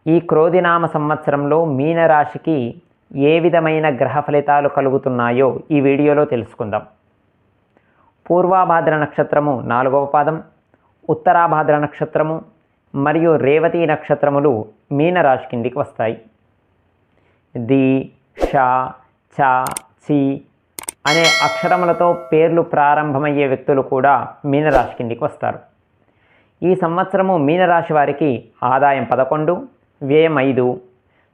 ఈ క్రోధినామ సంవత్సరంలో మీనరాశికి ఏ విధమైన గ్రహ ఫలితాలు కలుగుతున్నాయో ఈ వీడియోలో తెలుసుకుందాం. పూర్వాభాద్ర నక్షత్రము 4వ పాదం, ఉత్తరాభాద్ర నక్షత్రము మరియు రేవతి నక్షత్రములు మీనరాశి కిందికి వస్తాయి. ది, ష, చ, చి అనే అక్షరములతో పేర్లు ప్రారంభమయ్యే వ్యక్తులు కూడా మీనరాశి కిందికి వస్తారు. ఈ సంవత్సరము మీనరాశి వారికి ఆదాయం 11, వ్యయం 5,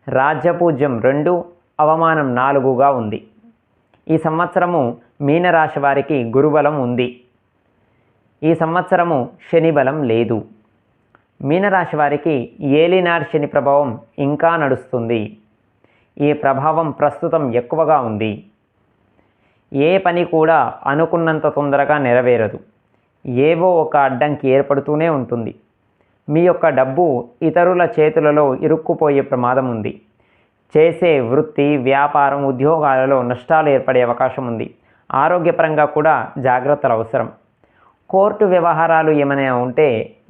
రాజ్యపూజ్యం 2, అవమానం 4గా ఉంది. ఈ సంవత్సరము మీనరాశి వారికి గురుబలం ఉంది. ఈ సంవత్సరము శని బలం లేదు. మీనరాశి వారికి ఏలినాటి శని ప్రభావం ఇంకా నడుస్తుంది. ఈ ప్రభావం ప్రస్తుతం ఎక్కువగా ఉంది. ఏ పని కూడా అనుకున్నంత తొందరగా నెరవేరదు. ఏవో ఒక అడ్డంకి ఏర్పడుతూనే ఉంటుంది. మీ యొక్క డబ్బు ఇతరుల చేతులలో ఇరుక్కుపోయే ప్రమాదం ఉంది. చేసే వృత్తి, వ్యాపారం, ఉద్యోగాలలో నష్టాలు ఏర్పడే అవకాశం ఉంది. ఆరోగ్యపరంగా కూడా జాగ్రత్తలు అవసరం. కోర్టు వ్యవహారాలు ఏమైనా ఉంటే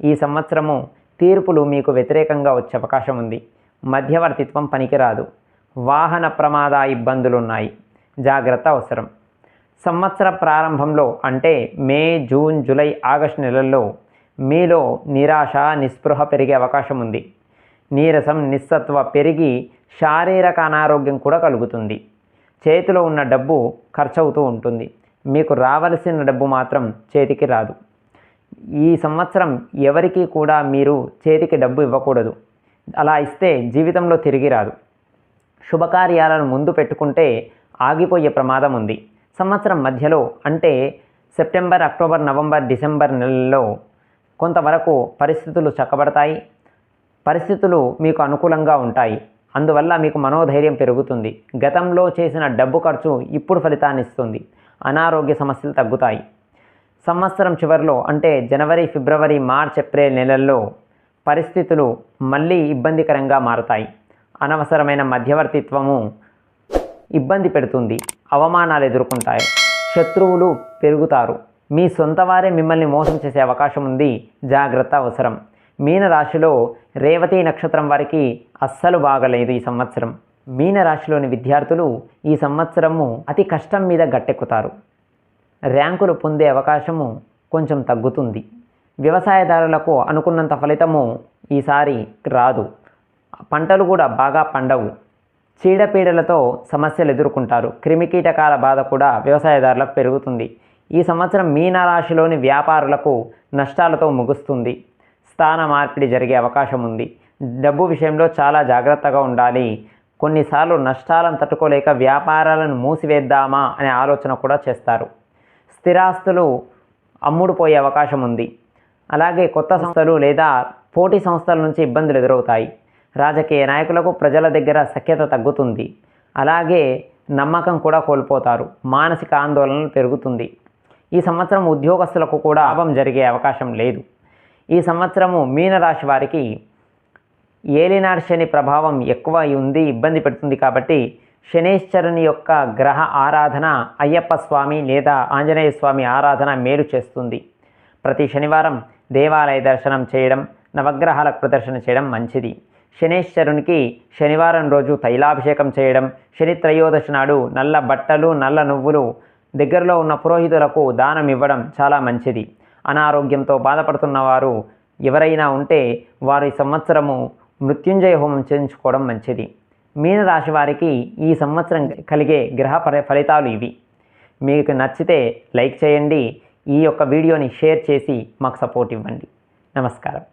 ఈ సంవత్సరము తీర్పులు మీకు వ్యతిరేకంగా వచ్చే అవకాశం ఉంది. మధ్యవర్తిత్వం పనికిరాదు. వాహన ప్రమాద ఇబ్బందులున్నాయి. జాగ్రత్త అవసరం. సంవత్సర ప్రారంభంలో అంటే మే, జూన్, జూలై, ఆగస్టు నెలల్లో మీలో నిరాశ, నిస్పృహ పెరిగే అవకాశం ఉంది. నీరసం, నిస్సత్వ పెరిగి శారీరక అనారోగ్యం కూడా కలుగుతుంది. చేతిలో ఉన్న డబ్బు ఖర్చు అవుతూ ఉంటుంది. మీకు రావలసిన డబ్బు మాత్రం చేతికి రాదు. ఈ సంవత్సరం ఎవరికి కూడా మీరు చేతికి డబ్బు ఇవ్వకూడదు. అలా ఇస్తే జీవితంలో తిరిగి రాదు. శుభకార్యాలను ముందు పెట్టుకుంటే ఆగిపోయే ప్రమాదం ఉంది. సంవత్సరం మధ్యలో అంటే సెప్టెంబర్, అక్టోబర్, నవంబర్, డిసెంబర్ నెలల్లో కొంతవరకు పరిస్థితులు చక్కబడతాయి. పరిస్థితులు మీకు అనుకూలంగా ఉంటాయి. అందువల్ల మీకు మనోధైర్యం పెరుగుతుంది. గతంలో చేసిన డబ్బు ఖర్చు ఇప్పుడు ఫలితాన్ని ఇస్తుంది. అనారోగ్య సమస్యలు తగ్గుతాయి. సంవత్సరం చివరిలో అంటే జనవరి, ఫిబ్రవరి, మార్చ్, ఏప్రిల్ నెలల్లో పరిస్థితులు మళ్ళీ ఇబ్బందికరంగా మారతాయి. అనవసరమైన మధ్యవర్తిత్వము ఇబ్బంది పెడుతుంది. అవమానాలు ఎదుర్కొంటాయి. శత్రువులు పెరుగుతారు. మీ సొంత వారే మిమ్మల్ని మోసం చేసే అవకాశం ఉంది. జాగ్రత్త అవసరం. మీనరాశిలో రేవతి నక్షత్రం వారికి అస్సలు బాగలేదు ఈ సంవత్సరం. మీనరాశిలోని విద్యార్థులు ఈ సంవత్సరము అతి కష్టం మీద గట్టెక్కుతారు. ర్యాంకులు పొందే అవకాశము కొంచెం తగ్గుతుంది. వ్యవసాయదారులకు అనుకున్నంత ఫలితము ఈసారి రాదు. పంటలు కూడా బాగా పండవు. చీడపీడలతో సమస్యలు ఎదుర్కొంటారు. క్రిమికీటకాల బాధ కూడా వ్యవసాయదారులకు పెరుగుతుంది. ఈ సంవత్సరం మీనరాశిలోని వ్యాపారులకు నష్టాలతో ముగుస్తుంది. స్థాన మార్పిడి జరిగే అవకాశం ఉంది. డబ్బు విషయంలో చాలా జాగ్రత్తగా ఉండాలి. కొన్నిసార్లు నష్టాలను తట్టుకోలేక వ్యాపారాలను మూసివేద్దామా అనే ఆలోచన కూడా చేస్తారు. స్థిరాస్తులు అమ్ముడుపోయే అవకాశం ఉంది. అలాగే కొత్త సంస్థలు లేదా పోటీ సంస్థల నుంచి ఇబ్బందులు ఎదురవుతాయి. రాజకీయ నాయకులకు ప్రజల దగ్గర సఖ్యత తగ్గుతుంది. అలాగే నమ్మకం కూడా కోల్పోతారు. మానసిక ఆందోళన పెరుగుతుంది. ఈ సంవత్సరం ఉద్యోగస్తులకు కూడా లాభం జరిగే అవకాశం లేదు. ఈ సంవత్సరము మీనరాశి వారికి ఏలినాటి శని ప్రభావం ఎక్కువ ఉంది, ఇబ్బంది పెడుతుంది. కాబట్టి శనేశ్వరుని యొక్క గ్రహ ఆరాధన, అయ్యప్ప స్వామి లేదా ఆంజనేయ స్వామి ఆరాధన మేలు చేస్తుంది. ప్రతి శనివారం దేవాలయ దర్శనం చేయడం, నవగ్రహాలకు ప్రదర్శన చేయడం మంచిది. శనేశ్వరునికి శనివారం రోజు తైలాభిషేకం చేయడం, శని త్రయోదశి నాడు నల్ల బట్టలు, నల్ల నువ్వులు దగ్గరలో ఉన్న పురోహితులకు దానం ఇవ్వడం చాలా మంచిది. అనారోగ్యంతో బాధపడుతున్న వారు ఎవరైనా ఉంటే వారు ఈ సంవత్సరము మృత్యుంజయ హోమం చేయించుకోవడం మంచిది. మీనరాశి వారికి ఈ సంవత్సరం కలిగే గ్రహ ఫలితాలు ఇవి. మీకు నచ్చితే లైక్ చేయండి. ఈ యొక్క వీడియోని షేర్ చేసి మాకు సపోర్ట్ ఇవ్వండి. నమస్కారం.